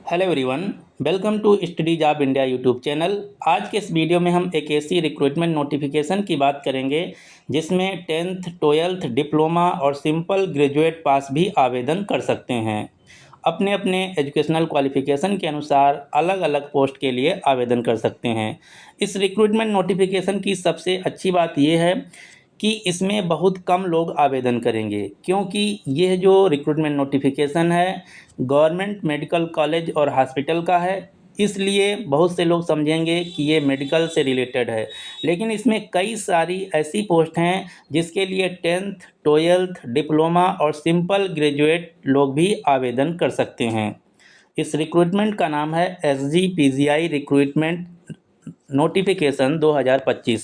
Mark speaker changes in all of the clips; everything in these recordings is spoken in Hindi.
Speaker 1: Hello everyone, welcome to study job India YouTube channel. आज के इस वीडियो में हम एक ऐसी रिक्रूटमेंट नोटिफिकेशन की बात करेंगे जिसमें 10th 12th डिप्लोमा और सिंपल ग्रेजुएट पास भी आवेदन कर सकते हैं। अपने अपने एजुकेशनल क्वालिफिकेशन के अनुसार अलग अलग पोस्ट के लिए आवेदन कर सकते हैं। इस रिक्रूटमेंट नोटिफिकेशन की सबसे अच्छी बात यह है कि इसमें बहुत कम लोग आवेदन करेंगे, क्योंकि यह जो रिक्रूटमेंट नोटिफिकेशन है गवर्नमेंट मेडिकल कॉलेज और हॉस्पिटल का है, इसलिए बहुत से लोग समझेंगे कि ये मेडिकल से रिलेटेड है। लेकिन इसमें कई सारी ऐसी पोस्ट हैं जिसके लिए 10th 12th डिप्लोमा और सिंपल ग्रेजुएट लोग भी आवेदन कर सकते हैं। इस रिक्रूटमेंट का नाम है SGPGI रिक्रूटमेंट नोटिफिकेशन 2025।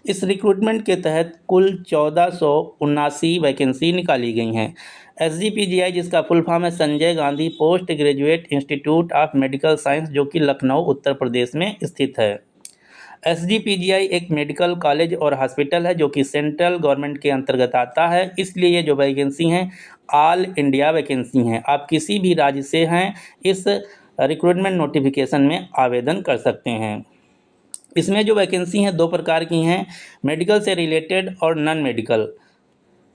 Speaker 1: इस रिक्रूटमेंट के तहत कुल 1479 वैकेंसी निकाली गई हैं। SGPGI जिसका फुल फॉर्म है Sanjay Gandhi post graduate institute of medical science, जो कि लखनऊ उत्तर प्रदेश में स्थित है। SGPGI एक मेडिकल कॉलेज और हॉस्पिटल है जो कि सेंट्रल गवर्नमेंट के अंतर्गत आता है, इसलिए ये जो वैकेंसी हैं ऑल इंडिया वैकेंसी हैं। आप किसी भी राज्य से हैं इस रिक्रूटमेंट नोटिफिकेशन में आवेदन कर सकते हैं। इसमें जो वैकेंसी हैं दो प्रकार की हैं, मेडिकल से रिलेटेड और नॉन मेडिकल।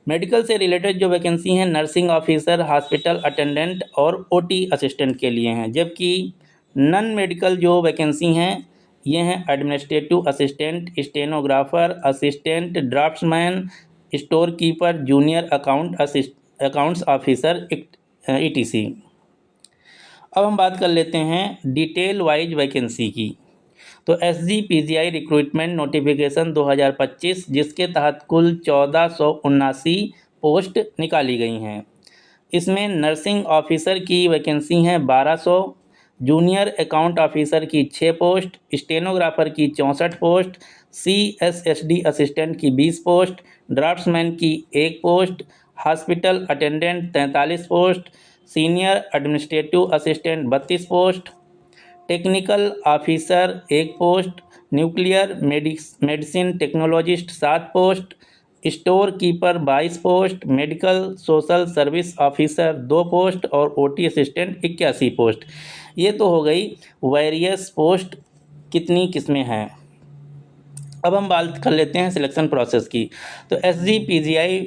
Speaker 1: मेडिकल से रिलेटेड जो वैकेंसी हैं नर्सिंग ऑफिसर, हॉस्पिटल अटेंडेंट और OT असिस्टेंट के लिए हैं, जबकि नॉन मेडिकल जो वैकेंसी हैं ये हैं administrative assistant, stenographer, assistant draughtsman, store keeper, junior accounts officer ETC। अब हम बात कर लेते हैं डिटेल वाइज वैकेंसी की। तो SGPGI रिक्रूटमेंट नोटिफिकेशन 2025 जिसके तहत कुल 1479 पोस्ट निकाली गई हैं। इसमें नर्सिंग ऑफिसर की वैकेंसी हैं 1200, जूनियर अकाउंट ऑफिसर की 6 पोस्ट, स्टेनोग्राफर की 64 पोस्ट, CSSD असिस्टेंट की 20 पोस्ट, ड्राफ्ट्समैन की 1 post, hospital attendant 43 post, senior administrative assistant 32 post, technical officer 1 post, nuclear medicine technologist 7 post, store keeper 22 post, medical social service officer 2 post और OT असिस्टेंट 81 पोस्ट। ये तो हो गई वेरियस पोस्ट कितनी किस्में हैं। अब हम बात कर लेते हैं सिलेक्शन प्रोसेस की। तो SGPGI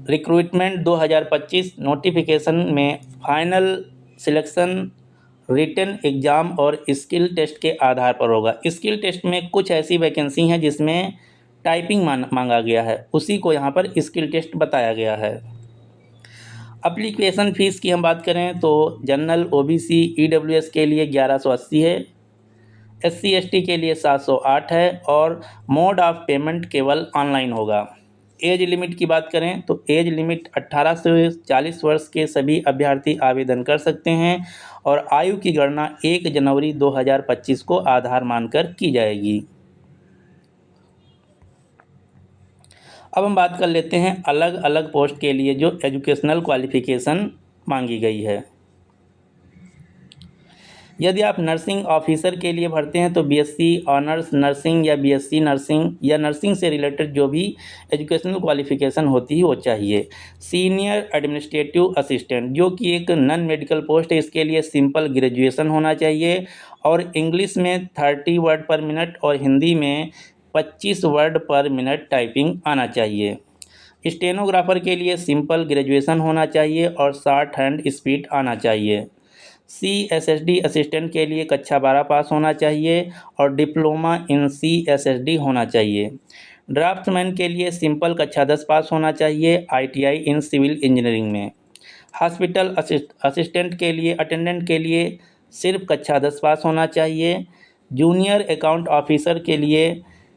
Speaker 1: रिक्रूटमेंट 2025 नोटिफिकेशन में फाइनल सिलेक्शन रिटन एग्ज़ाम और स्किल टेस्ट के आधार पर होगा। स्किल टेस्ट में कुछ ऐसी वैकेंसी हैं जिसमें टाइपिंग मांगा गया है, उसी को यहाँ पर स्किल टेस्ट बताया गया है। एप्लीकेशन फ़ीस की हम बात करें तो जनरल OBC EWS के लिए 1180 है, SC ST के लिए 708 है और मोड ऑफ पेमेंट केवल ऑनलाइन होगा। एज लिमिट की बात करें तो एज लिमिट 18 से 40 वर्ष के सभी अभ्यर्थी आवेदन कर सकते हैं और आयु की गणना 1 जनवरी 2025 को आधार मानकर की जाएगी। अब हम बात कर लेते हैं अलग अलग पोस्ट के लिए जो एजुकेशनल क्वालिफिकेशन मांगी गई है। यदि आप नर्सिंग ऑफिसर के लिए भरते हैं तो BSc ऑनर्स नर्सिंग या BSc नर्सिंग या नर्सिंग से रिलेटेड जो भी एजुकेशनल क्वालिफिकेशन होती है वो चाहिए। सीनियर एडमिनिस्ट्रेटिव असिस्टेंट जो कि एक नॉन मेडिकल पोस्ट है, इसके लिए सिंपल ग्रेजुएशन होना चाहिए और इंग्लिश में 30 वर्ड पर मिनट और हिंदी में 25 वर्ड पर मिनट टाइपिंग आना चाहिए। स्टेनोग्राफर के लिए सिंपल ग्रेजुएशन होना चाहिए और शॉर्ट हैंड स्पीड आना चाहिए। CSSD असिस्टेंट के लिए कक्षा 12 पास होना चाहिए और डिप्लोमा इन CSSD होना चाहिए। ड्राफ्ट्समैन के लिए सिंपल कक्षा 10 पास होना चाहिए ITI इन सिविल इंजीनियरिंग में। हॉस्पिटल असिस्टेंट के लिए अटेंडेंट के लिए सिर्फ कक्षा 10 पास होना चाहिए। जूनियर अकाउंट ऑफिसर के लिए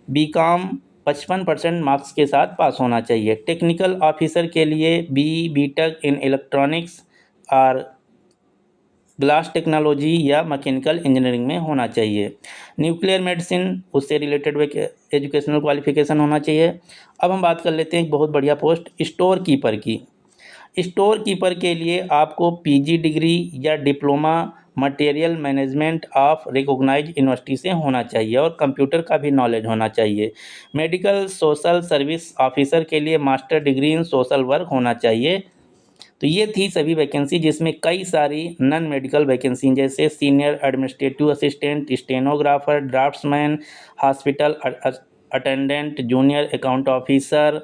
Speaker 1: BCom 55% मार्क्स के साथ पास होना चाहिए। टेक्निकल ऑफिसर के लिए BE BTech इन इलेक्ट्रॉनिक्स और ग्लास टेक्नोलॉजी या मैकेनिकल इंजीनियरिंग में होना चाहिए। न्यूक्लियर मेडिसिन उससे रिलेटेड एजुकेशनल क्वालिफिकेशन होना चाहिए। अब हम बात कर लेते हैं एक बहुत बढ़िया पोस्ट स्टोर कीपर की। स्टोर कीपर के लिए आपको PG डिग्री या diploma material management of recognised university से होना चाहिए और कंप्यूटर का भी नॉलेज होना चाहिए। मेडिकल सोशल सर्विस ऑफिसर के लिए master degree in social work होना चाहिए। तो ये थी सभी वैकेंसी, जिसमें कई सारी नॉन मेडिकल वैकेंसी जैसे senior administrative assistant, stenographer, draftsman, hospital attendant, junior account officer,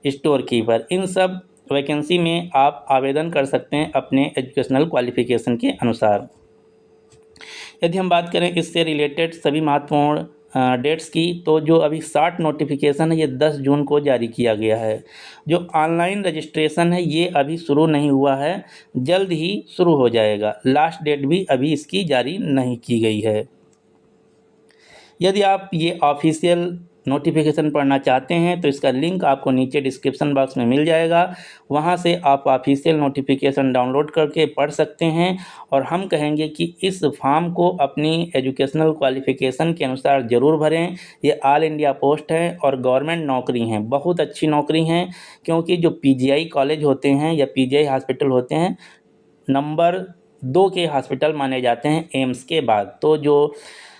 Speaker 1: store keeper, इन सब वैकेंसी में आप आवेदन कर सकते हैं अपने एजुकेशनल क्वालिफिकेशन के अनुसार। यदि हम बात करें इससे रिलेटेड सभी महत्वपूर्ण डेट्स की, तो जो अभी 60 नोटिफिकेशन है ये 10 जून को जारी किया गया है। जो ऑनलाइन रजिस्ट्रेशन है ये अभी शुरू नहीं हुआ है, जल्द ही शुरू हो जाएगा। लास्ट डेट भी अभी इसकी जारी नहीं की गई है। यदि आप ये ऑफिशियल नोटिफिकेशन पढ़ना चाहते हैं तो इसका लिंक आपको नीचे डिस्क्रिप्शन बॉक्स में मिल जाएगा, वहां से आप ऑफिशियल नोटिफिकेशन डाउनलोड करके पढ़ सकते हैं। और हम कहेंगे कि इस फॉर्म को अपनी एजुकेशनल क्वालिफिकेशन के अनुसार ज़रूर भरें। ये ऑल इंडिया पोस्ट है और गवर्नमेंट नौकरी हैं, बहुत अच्छी नौकरी हैं, क्योंकि जो पीजीआई कॉलेज होते हैं या पीजीआई हॉस्पिटल होते हैं नंबर 2 के हॉस्पिटल माने जाते हैं एम्स के बाद। तो जो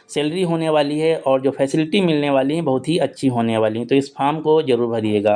Speaker 1: सैलरी होने वाली है और जो फैसिलिटी मिलने वाली है बहुत ही अच्छी होने वाली है, तो इस फॉर्म को ज़रूर भरिएगा।